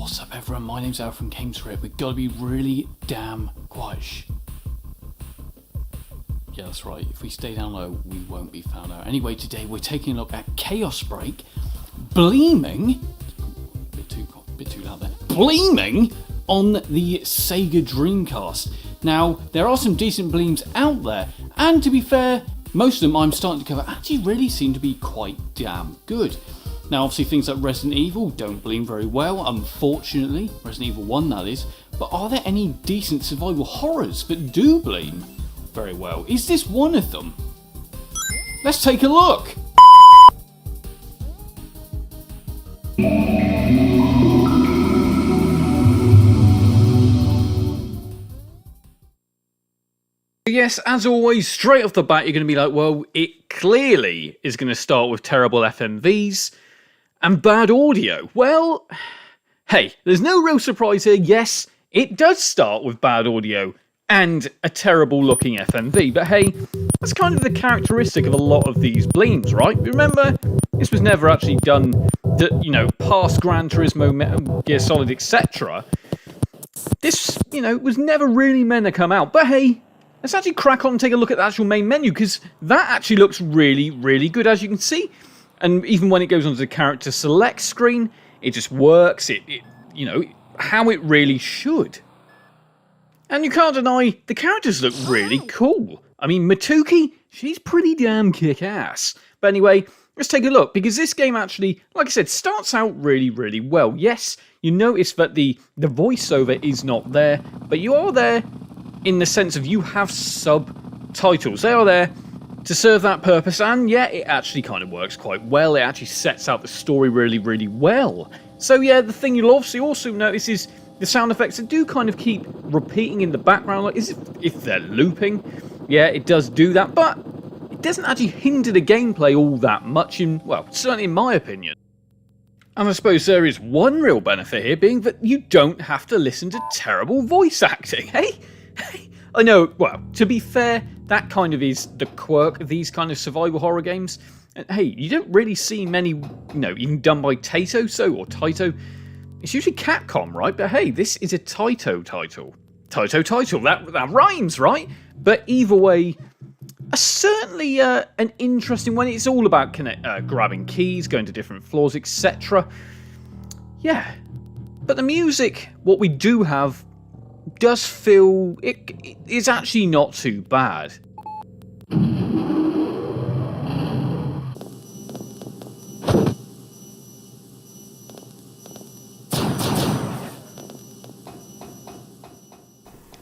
What's up everyone, my name's Al from Games4It. We've got to be really damn quiet. Yeah, that's right, if we stay down low, we won't be found out. Anyway, today we're taking a look at Chaos Break, Bleeming, bit too loud there, Bleeming on the Sega Dreamcast. Now, there are some decent Bleems out there, and to be fair, most of them I'm starting to cover actually really seem to be quite damn good. Now, obviously things like Resident Evil don't Bleem very well, unfortunately, Resident Evil 1 that is, but are there any decent survival horrors that do Bleem very well? Is this one of them? Let's take a look! Yes, as always, straight off the bat you're going to be like, well, it clearly is going to start with terrible FMVs and bad audio. Well, hey, there's no real surprise here. Yes, it does start with bad audio and a terrible looking FMV, but hey, that's kind of the characteristic of a lot of these Bleems, right? Remember, this was never actually done, past Gran Turismo, Metal Gear Solid, etc. This, was never really meant to come out, but hey, let's actually crack on and take a look at the actual main menu, because that actually looks really, really good, as you can see. And even when it goes onto the character select screen, it just works, how it really should. And you can't deny, the characters look really cool. I mean, Matuki, she's pretty damn kick-ass. But anyway, let's take a look, because this game actually, like I said, starts out really, really well. Yes, you notice that the voiceover is not there, but you are there in the sense of you have subtitles. They are there to serve that purpose, and yeah, it actually kind of works quite well. It actually sets out the story really, really well. So yeah, the thing you'll obviously also notice is the sound effects that do kind of keep repeating in the background, like as if they're looping. Yeah, it does do that, but it doesn't actually hinder the gameplay all that much, certainly in my opinion. And I suppose there is one real benefit here, being that you don't have to listen to terrible voice acting, hey? I know, well, to be fair, that kind of is the quirk of these kind of survival horror games. And hey, you don't really see many, even done by Taito. It's usually Capcom, right? But hey, this is a Taito title. That rhymes, right? But either way, certainly an interesting one. It's all about grabbing keys, going to different floors, etc. Yeah, but the music, what we do have, does feel it is actually not too bad.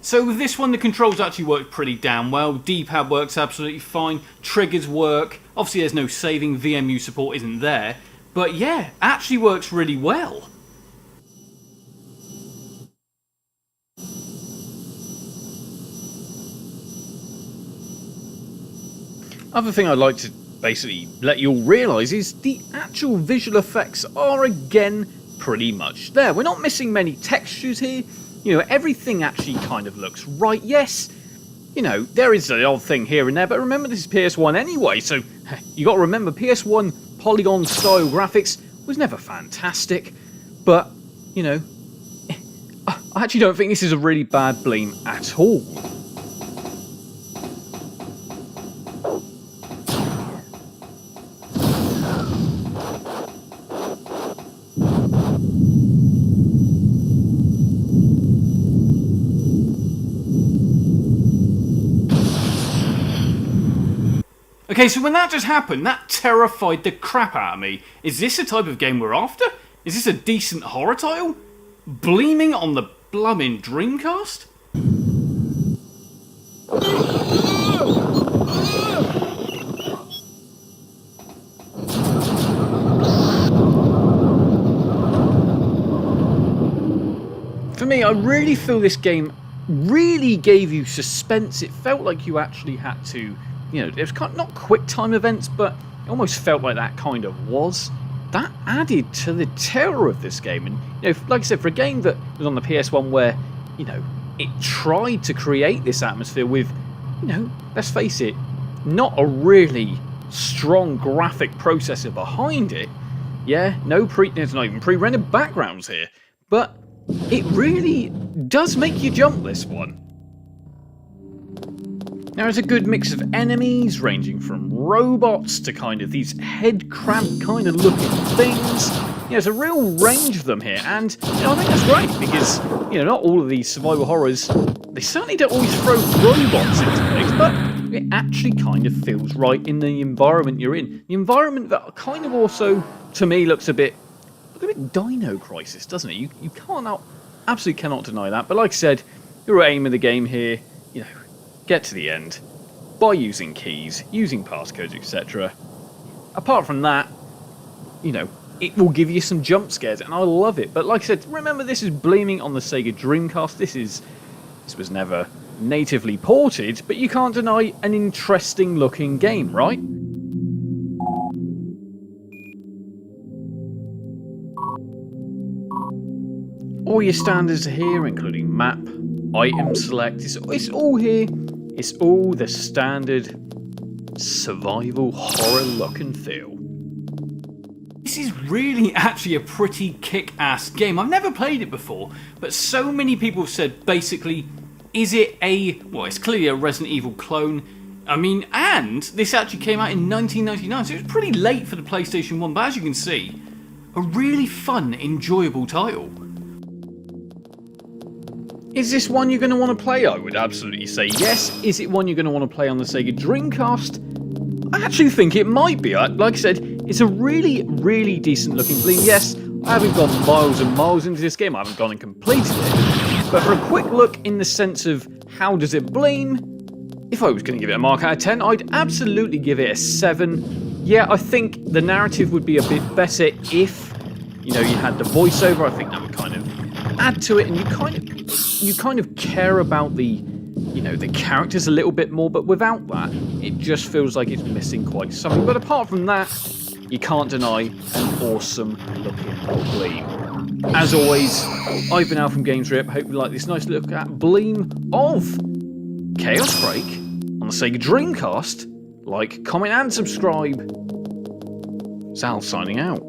So with this one, the controls actually work pretty damn well. D-pad works absolutely fine. Triggers work. Obviously there's no saving. VMU support isn't there. But yeah, actually works really well. Other thing I'd like to basically let you all realise is the actual visual effects are again pretty much there. We're not missing many textures here. Everything actually kind of looks right. Yes, there is the odd thing here and there, but remember this is PS1 anyway, so you got to remember PS1 polygon style graphics was never fantastic, but I actually don't think this is a really bad Bleem at all. Okay, so when that just happened, that terrified the crap out of me. Is this the type of game we're after? Is this a decent horror title? Bleeming on the blummin' Dreamcast? For me, I really feel this game really gave you suspense. It felt like you actually had to, it was kind of not quick time events, but it almost felt like that kind of was. That added to the terror of this game. And, like I said, for a game that was on the PS1 where, it tried to create this atmosphere with, let's face it, not a really strong graphic processor behind it. Yeah, there's not even pre-rendered backgrounds here. but it really does make you jump, this one. Now, it's a good mix of enemies, ranging from robots to kind of these head crab kind of looking things. There's a real range of them here, and I think that's great because not all of these survival horrors, they certainly don't always throw robots into things, but it actually kind of feels right in the environment you're in. The environment that kind of also, to me, looks a bit Dino Crisis, doesn't it? You absolutely cannot deny that. But like I said, your aim of the game here, get to the end by using keys, using passcodes, etc. Apart from that, it will give you some jump scares, and I love it. But like I said, remember, this is Bleeming on the Sega Dreamcast. This was never natively ported, but you can't deny an interesting looking game, right? All your standards are here, including map, item select. It's all here. It's all the standard survival horror look and feel. This is really actually a pretty kick-ass game. I've never played it before, but so many people have said, basically, is it it's clearly a Resident Evil clone. I mean, and this actually came out in 1999, so it was pretty late for the PlayStation 1, but as you can see, a really fun, enjoyable title. Is this one you're going to want to play? I would absolutely say yes. Is it one you're going to want to play on the Sega Dreamcast? I actually think it might be. Like I said, it's a really, really decent looking Bleem. Yes, I haven't gone miles and miles into this game. I haven't gone and completed it. But for a quick look in the sense of how does it Bleem, if I was going to give it a mark out of 10, I'd absolutely give it a 7. Yeah, I think the narrative would be a bit better if, you had the voiceover. I think that would kind of add to it, and you kind of care about the characters a little bit more, but without that, it just feels like it's missing quite something. But apart from that, you can't deny an awesome looking Bleem. As always, I've been Al from Games Rip. Hope you like this nice look at Bleem of Chaos Break on the Sega Dreamcast. Like, comment and subscribe. Sal signing out.